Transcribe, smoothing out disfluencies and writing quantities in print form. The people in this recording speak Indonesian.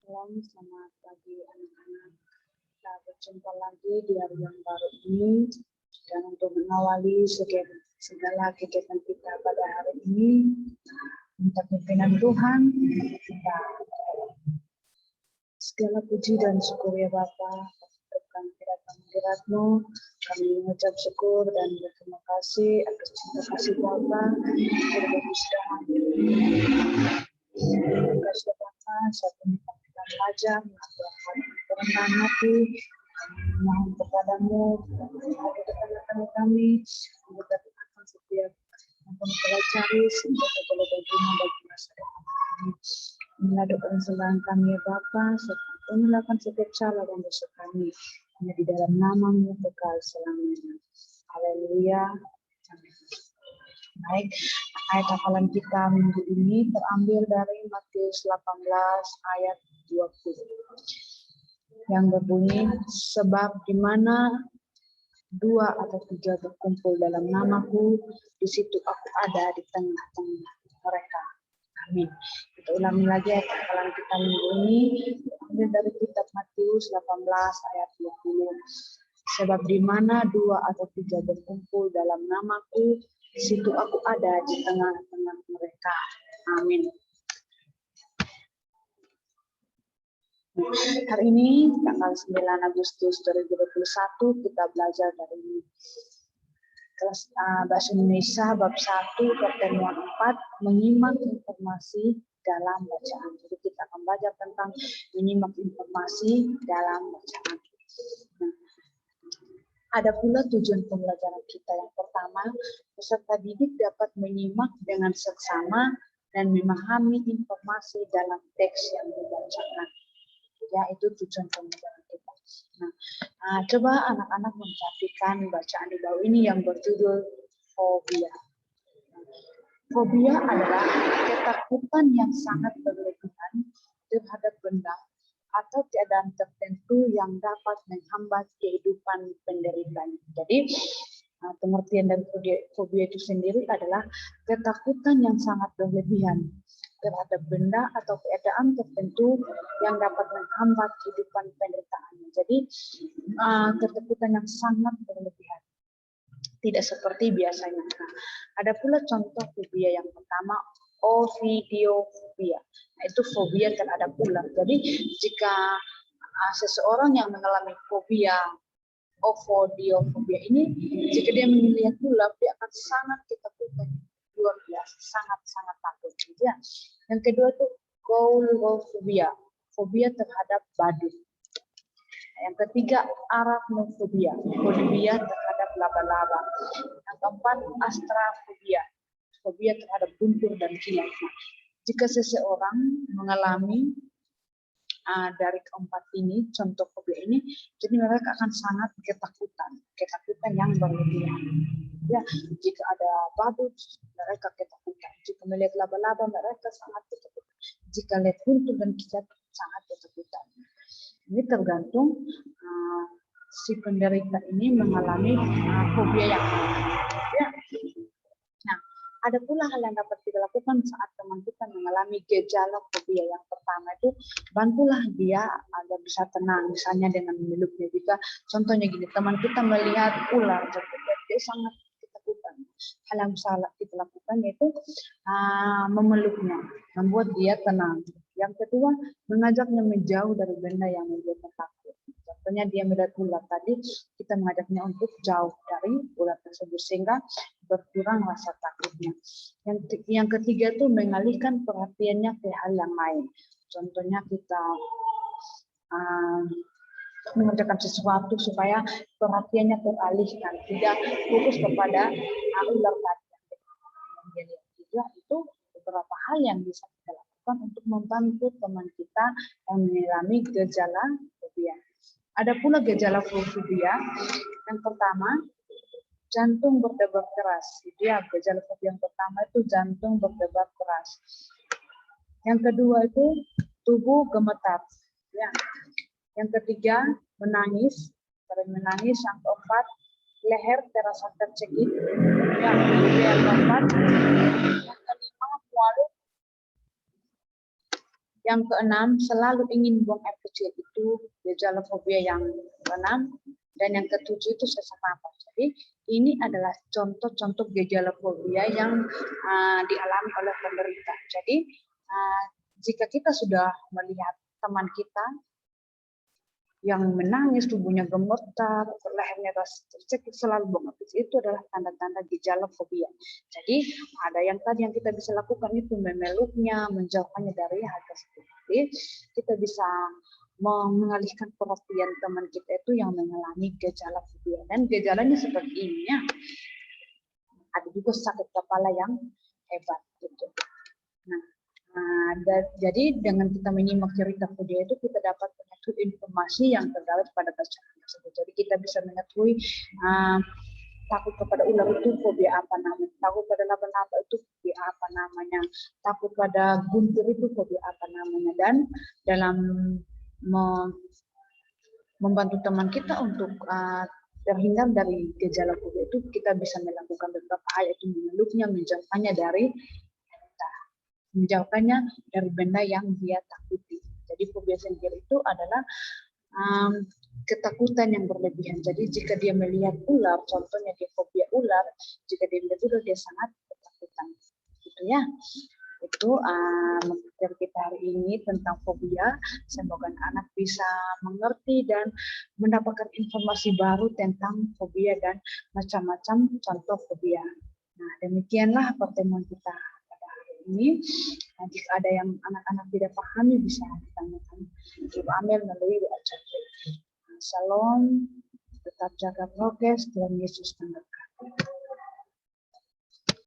Salam, selamat pagi anak-anak. Kita berjumpa lagi di hari yang baru ini. Dan untuk mengawali segala kegiatan kita pada hari ini, minta pimpinan Tuhan, kita segala puji dan syukur ya Bapa, untuk kehadirat-Mu. Kami mengucap syukur dan berterima kasih atas cinta kasih Bapa, keberkasihan. Terima kasih Bapa, saat ini kami akan belajar melakukan kerendahan hati. Mohon kepadamu, kepada kami, untuk akan setiap yang kami pelajari, sehingga boleh berguna bagi masa depan kami. Inilah doa dan sembahyang kami ya Bapa, serta pemelakukan setiap salah dan dosa kami. Hanya di dalam nama-Mu kekal selamanya. Haleluya. Amin. Baik, ayat hafalan kita minggu ini terambil dari Matius 18 ayat 20. Yang berbunyi, sebab di mana 2 atau 3 berkumpul dalam namaku, di situ aku ada di tengah-tengah mereka. Amin. Kita ulangi lagi ayat hafalan kita minggu ini, terambil dari kitab Matius 18 ayat 20. Sebab di mana 2 atau 3 berkumpul dalam namaku, di situ aku ada di tengah-tengah mereka. Amin. Hari ini tanggal 9 Agustus 2021 kita belajar dari kelas Bahasa Indonesia bab 1 pertemuan 4 menyimak informasi dalam bacaan. Jadi kita akan belajar tentang menyimak informasi dalam bacaan. Nah, ada pula tujuan pembelajaran kita. Yang pertama, peserta didik dapat menyimak dengan seksama dan memahami informasi dalam teks yang dibacakan. Ya, itu tujuan pembelajaran kita. Nah, coba anak-anak memperhatikan bacaan di bawah ini yang berjudul fobia. Fobia adalah ketakutan yang sangat berlebihan terhadap benda atau keadaan tertentu yang dapat menghambat kehidupan penderitanya. Jadi, pengertian dari fobia itu sendiri adalah ketakutan yang sangat berlebihan terhadap benda atau keadaan tertentu yang dapat menghambat kehidupan penderitaannya. Jadi, ketakutan yang sangat berlebihan. Tidak seperti biasanya. Nah, ada pula contoh fobia yang pertama, ovidiofobia. Nah, itu fobia terhadap ular. Jadi jika seseorang yang mengalami fobia ovidiofobia ini, jika dia melihat ular, dia akan sangat ketakutan, luar biasa, sangat takut. Ya. Yang kedua itu coulrophobia, fobia terhadap badut. Yang ketiga, arachnofobia, fobia terhadap laba-laba. Yang keempat, astrafobia, fobia terhadap guntur dan kilat. Jika seseorang mengalami dari keempat ini, contoh fobia ini, jadi mereka akan sangat ketakutan yang berlebihan. Ya, jika ada badut, mereka ketakutan. Jika melihat laba-laba, mereka sangat ketakutan. Jika lihat guntur dan kilat, sangat ketakutan. Ini tergantung si penderita ini mengalami fobia yang ya. Nah, ada pula hal yang dapat kita lakukan saat teman kita mengalami gejala fobia. Yang pertama itu bantulah dia agar bisa tenang, misalnya dengan memeluknya. Jika contohnya gini, teman kita melihat ular, dia sangat ketakutan. Hal yang bisa kita lakukan yaitu memeluknya, membuat dia tenang. Yang kedua, mengajaknya menjauh dari benda yang membuat takut. Contohnya dia melihat ular tadi, kita mengajaknya untuk jauh dari ular tersebut sehingga berkurang rasa takutnya. Yang ketiga itu mengalihkan perhatiannya ke hal yang lain. Contohnya kita mengerjakan sesuatu supaya perhatiannya teralihkan, tidak fokus kepada ular tadi. Yang ketiga itu beberapa hal yang bisa kita lakukan untuk membantu teman kita yang mengalami gejala fobia. Ada pula gejala fobia. Yang pertama, jantung berdebar keras. Ya, gejala fobia yang pertama itu jantung berdebar keras. Yang kedua itu tubuh gemetar. Ya. Yang ketiga, menangis. Sering menangis. Yang keempat, leher terasa tercekik. Ya, yang keempat. Yang kelima, mual. Yang keenam, selalu ingin buang air kecil, itu gejala fobia yang keenam. Dan yang ketujuh itu sesak napas. Jadi ini adalah contoh-contoh gejala fobia yang dialami oleh penderita. Jadi jika kita sudah melihat teman kita yang menangis, tubuhnya gemetar, lehernya tercekik, selalu buang air kecil, itu adalah tanda-tanda gejala fobia. Jadi ada yang tadi yang kita bisa lakukan itu memeluknya, menjauhkannya dari hal tersebut. Jadi kita bisa mengalihkan perhatian teman kita itu yang mengalami gejala fobia, dan gejalanya seperti ini ya. Ada juga sakit kepala yang hebat gitu. Jadi dengan kita menyimak cerita fobia itu kita dapat mengetahui informasi yang terdapat pada bacaan tersebut. Jadi kita bisa mengetahui takut kepada ular itu fobia apa namanya, takut pada laba-laba itu fobia apa namanya, takut pada guntur itu fobia apa namanya. Dan dalam membantu teman kita untuk terhindar dari gejala fobia itu, kita bisa melakukan beberapa hal, yaitu memeluknya, menjauhkannya dari benda yang dia takuti. Jadi fobia sendiri itu adalah ketakutan yang berlebihan. Jadi jika dia melihat ular, contohnya dia fobia ular, jika dia melihat ular dia sangat ketakutan. Gitu ya. Itu materi kita hari ini tentang fobia. Semoga anak bisa mengerti dan mendapatkan informasi baru tentang fobia dan macam-macam contoh fobia. Nah, demikianlah pertemuan kita ini. Jika ada yang anak-anak tidak pahami bisa ditanyakan Ibu Amel melalui WA chat. Shalom, tetap jaga prokes, Tuhan Yesus memberkati.